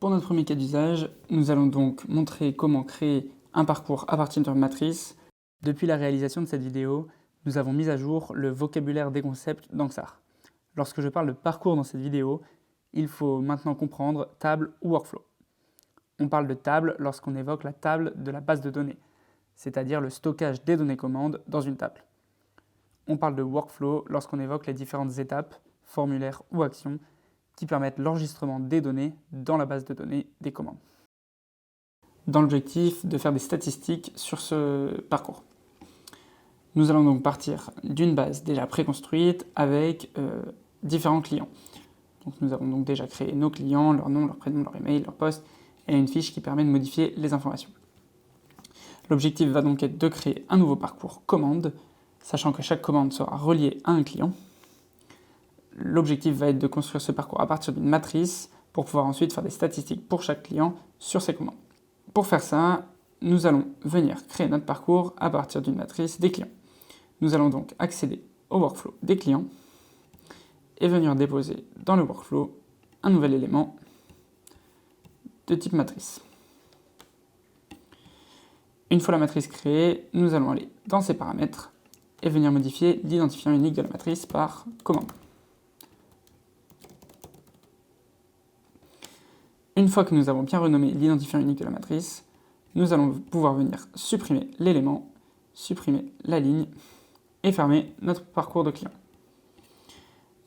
Pour notre premier cas d'usage, nous allons donc montrer comment créer un parcours à partir d'une matrice. Depuis la réalisation de cette vidéo, nous avons mis à jour le vocabulaire des concepts d'Anxar. Lorsque je parle de parcours dans cette vidéo, il faut maintenant comprendre table ou workflow. On parle de table lorsqu'on évoque la table de la base de données, c'est-à-dire le stockage des données commandes dans une table. On parle de workflow lorsqu'on évoque les différentes étapes, formulaires ou actions qui permettent l'enregistrement des données dans la base de données des commandes. Dans l'objectif de faire des statistiques sur ce parcours. Nous allons donc partir d'une base déjà préconstruite avec différents clients. Donc nous avons donc déjà créé nos clients, leur nom, leur prénom, leur email, leur poste, et une fiche qui permet de modifier les informations. L'objectif va donc être de créer un nouveau parcours commande, sachant que chaque commande sera reliée à un client. L'objectif va être de construire ce parcours à partir d'une matrice pour pouvoir ensuite faire des statistiques pour chaque client sur ces commandes. Pour faire ça, nous allons venir créer notre parcours à partir d'une matrice des clients. Nous allons donc accéder au workflow des clients et venir déposer dans le workflow un nouvel élément de type matrice. Une fois la matrice créée, nous allons aller dans ses paramètres et venir modifier l'identifiant unique de la matrice par commande. Une fois que nous avons bien renommé l'identifiant unique de la matrice, nous allons pouvoir venir supprimer l'élément, supprimer la ligne et fermer notre parcours de client.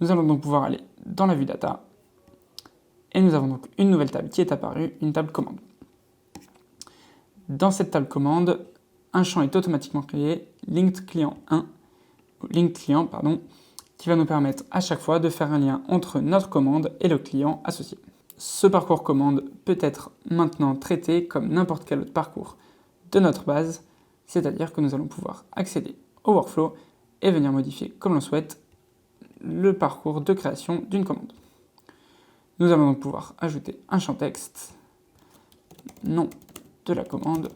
Nous allons donc pouvoir aller dans la vue data et nous avons donc une nouvelle table qui est apparue, une table commande. Dans cette table commande, un champ est automatiquement créé, linked client 1, qui va nous permettre à chaque fois de faire un lien entre notre commande et le client associé. Ce parcours commande peut être maintenant traité comme n'importe quel autre parcours de notre base, c'est-à-dire que nous allons pouvoir accéder au workflow et venir modifier comme l'on souhaite le parcours de création d'une commande. Nous allons donc pouvoir ajouter un champ texte, nom de la commande,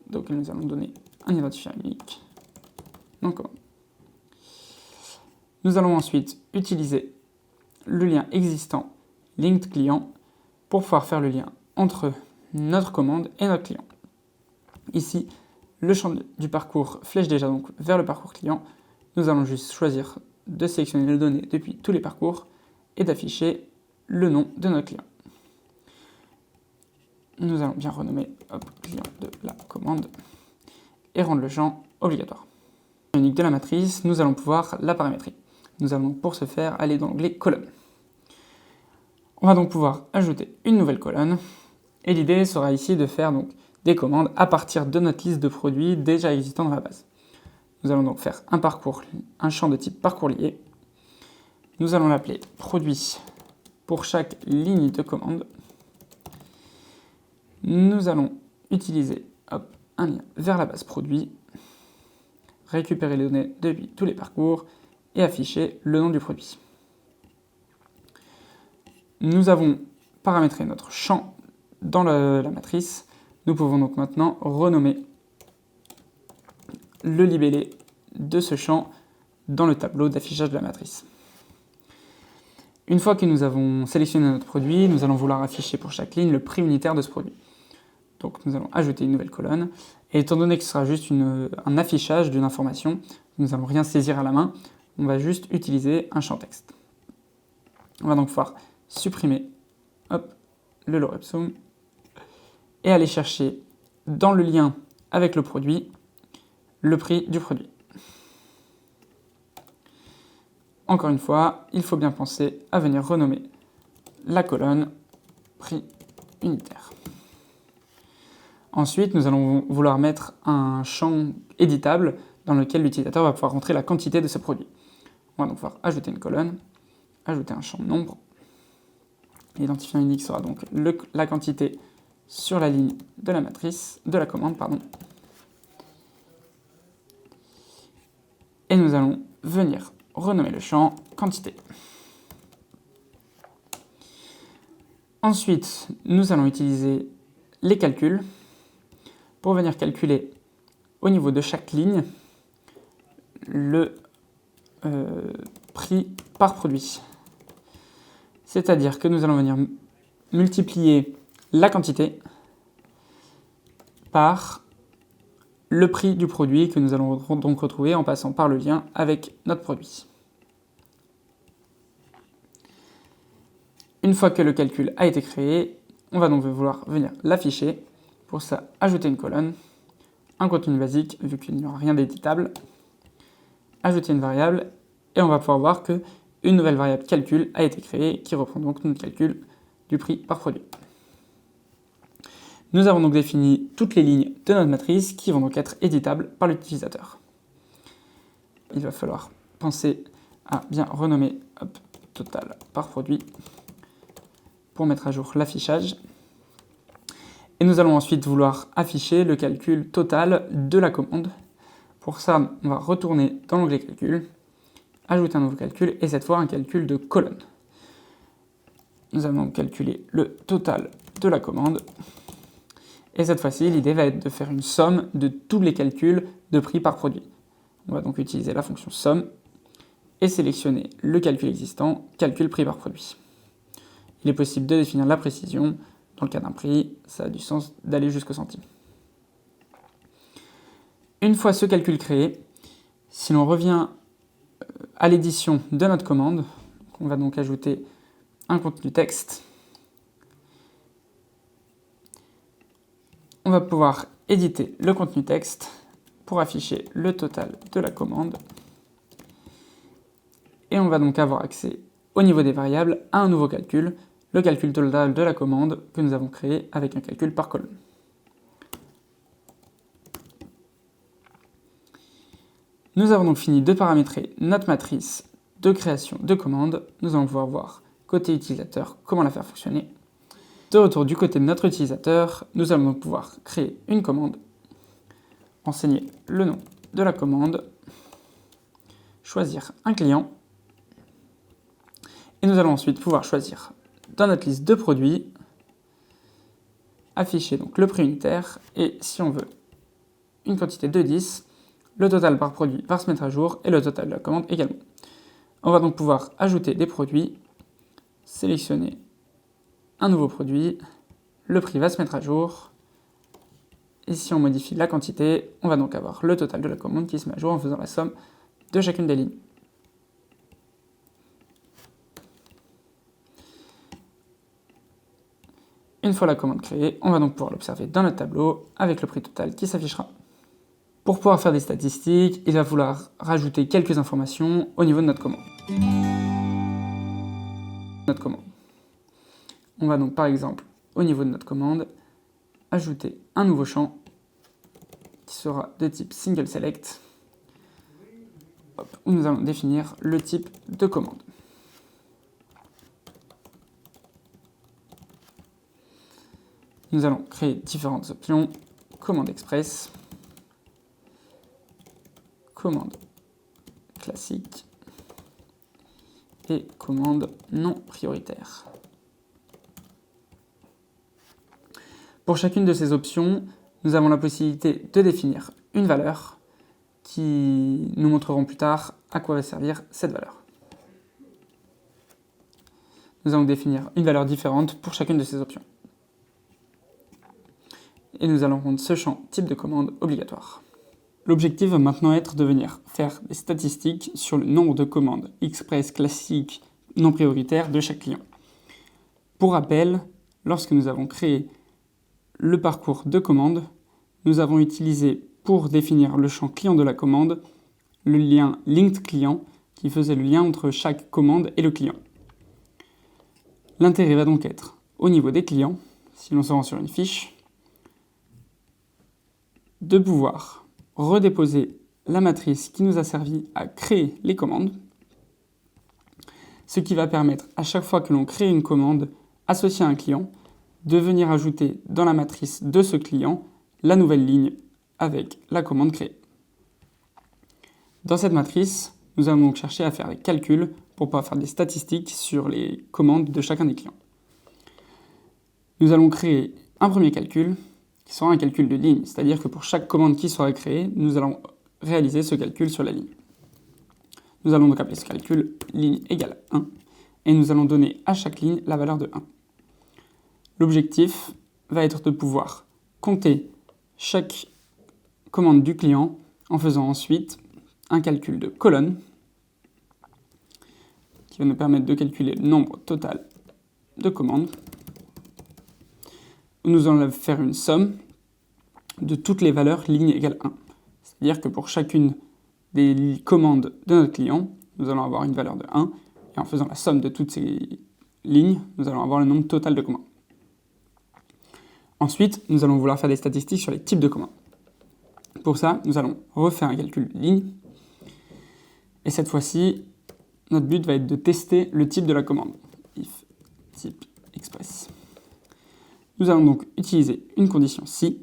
donc nous allons donner un identifiant unique, non commande. Nous allons ensuite utiliser le lien existant linked client pour pouvoir faire le lien entre notre commande et notre client. Ici, le champ du parcours flèche déjà donc vers le parcours client. Nous allons juste choisir de sélectionner les données depuis tous les parcours et d'afficher le nom de notre client. Nous allons bien renommer client de la commande et rendre le champ obligatoire. Unique de la matrice, nous allons pouvoir la paramétrer. Nous allons pour ce faire aller dans l'onglet colonne. On va donc pouvoir ajouter une nouvelle colonne et l'idée sera ici de faire donc des commandes à partir de notre liste de produits déjà existants dans la base. Nous allons donc faire un champ de type parcours lié. Nous allons l'appeler produit pour chaque ligne de commande. Nous allons utiliser un lien vers la base produit, récupérer les données depuis tous les parcours et afficher le nom du produit. Nous avons paramétré notre champ dans la matrice. Nous pouvons donc maintenant renommer le libellé de ce champ dans le tableau d'affichage de la matrice. Une fois que nous avons sélectionné notre produit, nous allons vouloir afficher pour chaque ligne le prix unitaire de ce produit. Donc nous allons ajouter une nouvelle colonne. Et étant donné que ce sera juste un affichage d'une information, nous n'allons rien saisir à la main, on va juste utiliser un champ texte. On va donc pouvoir supprimer le lorem ipsum et aller chercher dans le lien avec le produit le prix du produit. Encore une fois, il faut bien penser à venir renommer la colonne prix unitaire. Ensuite, nous allons vouloir mettre un champ éditable dans lequel l'utilisateur va pouvoir rentrer la quantité de ce produit. On va donc pouvoir ajouter une colonne, ajouter un champ nombre. L'identifiant unique sera donc la quantité sur la ligne de la matrice, de la commande, Et nous allons venir renommer le champ quantité. Ensuite, nous allons utiliser les calculs pour venir calculer au niveau de chaque ligne le prix par produit. C'est-à-dire que nous allons venir multiplier la quantité par le prix du produit que nous allons donc retrouver en passant par le lien avec notre produit. Une fois que le calcul a été créé, on va donc vouloir venir l'afficher. Pour ça, ajouter une colonne, un contenu basique, vu qu'il n'y aura rien d'éditable, ajouter une variable, et on va pouvoir voir qu'une nouvelle variable calcul a été créée, qui reprend donc notre calcul du prix par produit. Nous avons donc défini toutes les lignes de notre matrice qui vont donc être éditables par l'utilisateur. Il va falloir penser à bien renommer total par produit pour mettre à jour l'affichage. Et nous allons ensuite vouloir afficher le calcul total de la commande. Pour ça, on va retourner dans l'onglet calcul, ajouter un nouveau calcul et cette fois un calcul de colonne. Nous allons donc calculer le total de la commande. Et cette fois-ci, l'idée va être de faire une somme de tous les calculs de prix par produit. On va donc utiliser la fonction somme et sélectionner le calcul existant, calcul prix par produit. Il est possible de définir la précision. Dans le cas d'un prix, ça a du sens d'aller jusqu'au centime. Une fois ce calcul créé, si l'on revient à l'édition de notre commande, on va donc ajouter un contenu texte. On va pouvoir éditer le contenu texte pour afficher le total de la commande. Et on va donc avoir accès au niveau des variables à un nouveau calcul, le calcul total de la commande que nous avons créé avec un calcul par colonne. Nous avons donc fini de paramétrer notre matrice de création de commandes. Nous allons pouvoir voir côté utilisateur comment la faire fonctionner. De retour du côté de notre utilisateur, nous allons donc pouvoir créer une commande, renseigner le nom de la commande, choisir un client, et nous allons ensuite pouvoir choisir dans notre liste de produits, afficher donc le prix unitaire, et si on veut une quantité de 10, le total par produit va se mettre à jour et le total de la commande également. On va donc pouvoir ajouter des produits, sélectionner un nouveau produit, le prix va se mettre à jour, et si on modifie la quantité, on va donc avoir le total de la commande qui se met à jour en faisant la somme de chacune des lignes. Une fois la commande créée, on va donc pouvoir l'observer dans notre tableau avec le prix total qui s'affichera. Pour pouvoir faire des statistiques, il va falloir rajouter quelques informations au niveau de notre commande. On va donc par exemple, au niveau de notre commande, ajouter un nouveau champ qui sera de type single select, où nous allons définir le type de commande. Nous allons créer différentes options, commande express, commande classique et commande non prioritaire. Pour chacune de ces options, nous avons la possibilité de définir une valeur qui nous montreront plus tard à quoi va servir cette valeur. Nous allons définir une valeur différente pour chacune de ces options. Et nous allons rendre ce champ type de commande obligatoire. L'objectif va maintenant être de venir faire des statistiques sur le nombre de commandes express, classiques, non prioritaires de chaque client. Pour rappel, lorsque nous avons créé le parcours de commande, nous avons utilisé pour définir le champ client de la commande le lien linked client qui faisait le lien entre chaque commande et le client. L'intérêt va donc être, au niveau des clients, si l'on se rend sur une fiche, de pouvoir redéposer la matrice qui nous a servi à créer les commandes, ce qui va permettre à chaque fois que l'on crée une commande associée à un client, de venir ajouter dans la matrice de ce client la nouvelle ligne avec la commande créée. Dans cette matrice, nous allons donc chercher à faire des calculs pour pouvoir faire des statistiques sur les commandes de chacun des clients. Nous allons créer un premier calcul qui sera un calcul de ligne, c'est-à-dire que pour chaque commande qui sera créée, nous allons réaliser ce calcul sur la ligne. Nous allons donc appeler ce calcul ligne égale 1, et nous allons donner à chaque ligne la valeur de 1. L'objectif va être de pouvoir compter chaque commande du client en faisant ensuite un calcul de colonne qui va nous permettre de calculer le nombre total de commandes. Nous allons faire une somme de toutes les valeurs ligne égale 1. C'est-à-dire que pour chacune des commandes de notre client, nous allons avoir une valeur de 1, et en faisant la somme de toutes ces lignes, nous allons avoir le nombre total de commandes. Ensuite, nous allons vouloir faire des statistiques sur les types de commandes. Pour ça, nous allons refaire un calcul de ligne, et cette fois-ci, notre but va être de tester le type de la commande. If type express. Nous allons donc utiliser une condition si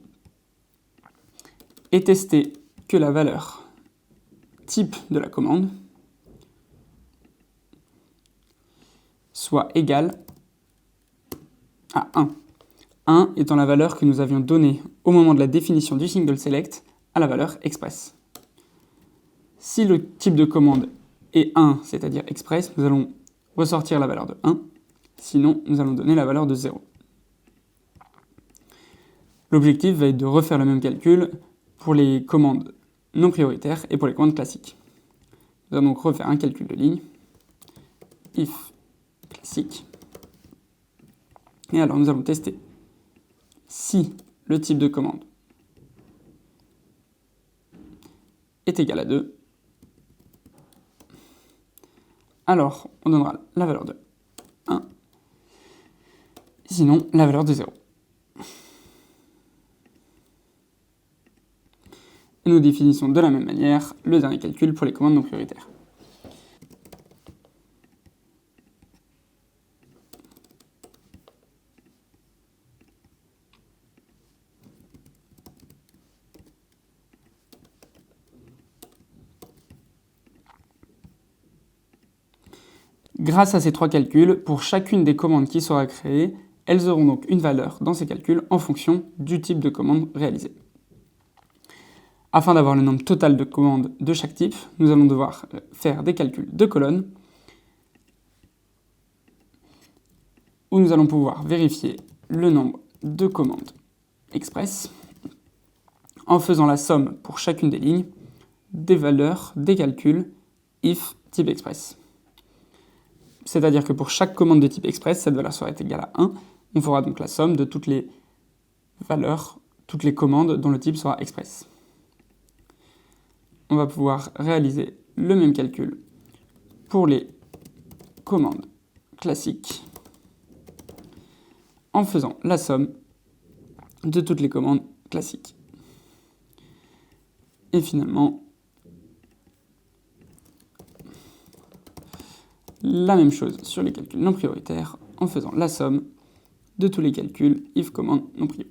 et tester que la valeur type de la commande soit égale à 1. 1 étant la valeur que nous avions donnée au moment de la définition du single select à la valeur express. Si le type de commande est 1, c'est-à-dire express, nous allons ressortir la valeur de 1, sinon nous allons donner la valeur de 0. L'objectif va être de refaire le même calcul pour les commandes non prioritaires et pour les commandes classiques. Nous allons donc refaire un calcul de ligne, if classique, et alors nous allons tester si le type de commande est égal à 2, alors on donnera la valeur de 1, sinon la valeur de 0. Et nous définissons de la même manière le dernier calcul pour les commandes non prioritaires. Grâce à ces trois calculs, pour chacune des commandes qui sera créée, elles auront donc une valeur dans ces calculs en fonction du type de commande réalisée. Afin d'avoir le nombre total de commandes de chaque type, nous allons devoir faire des calculs de colonnes où nous allons pouvoir vérifier le nombre de commandes express en faisant la somme pour chacune des lignes des valeurs des calculs if type express. C'est-à-dire que pour chaque commande de type express, cette valeur sera égale à 1. On fera donc la somme de toutes les valeurs, toutes les commandes dont le type sera express. On va pouvoir réaliser le même calcul pour les commandes classiques en faisant la somme de toutes les commandes classiques. Et finalement, la même chose sur les calculs non prioritaires en faisant la somme de tous les calculs if commande non prio.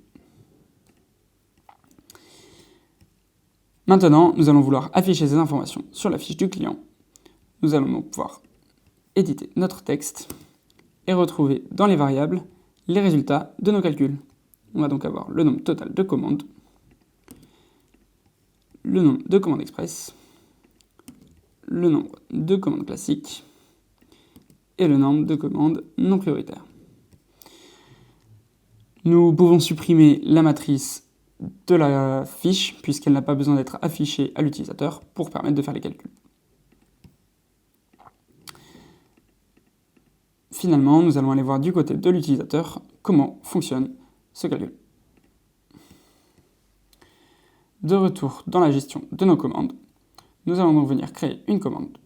Maintenant, nous allons vouloir afficher ces informations sur la fiche du client. Nous allons donc pouvoir éditer notre texte et retrouver dans les variables les résultats de nos calculs. On va donc avoir le nombre total de commandes, le nombre de commandes express, le nombre de commandes classiques et le nombre de commandes non prioritaires. Nous pouvons supprimer la matrice de la fiche puisqu'elle n'a pas besoin d'être affichée à l'utilisateur pour permettre de faire les calculs. Finalement, nous allons aller voir du côté de l'utilisateur comment fonctionne ce calcul. De retour dans la gestion de nos commandes, nous allons donc venir créer une commande.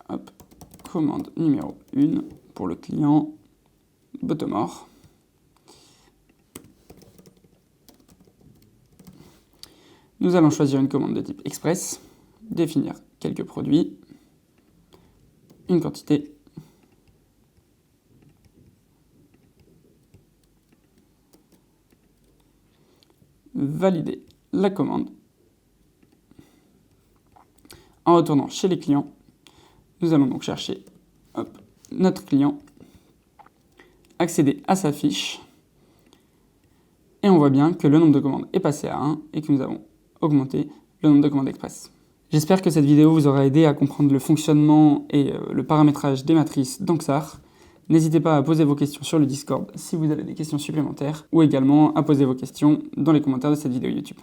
Hop, commande numéro 1 pour le client Bottomore. Nous allons choisir une commande de type express, définir quelques produits, une quantité, valider la commande. En retournant chez les clients, nous allons donc chercher notre client, accéder à sa fiche, et on voit bien que le nombre de commandes est passé à 1 et que nous avons augmenté le nombre de commandes express. J'espère que cette vidéo vous aura aidé à comprendre le fonctionnement et le paramétrage des matrices dans Xar. N'hésitez pas à poser vos questions sur le Discord si vous avez des questions supplémentaires ou également à poser vos questions dans les commentaires de cette vidéo YouTube.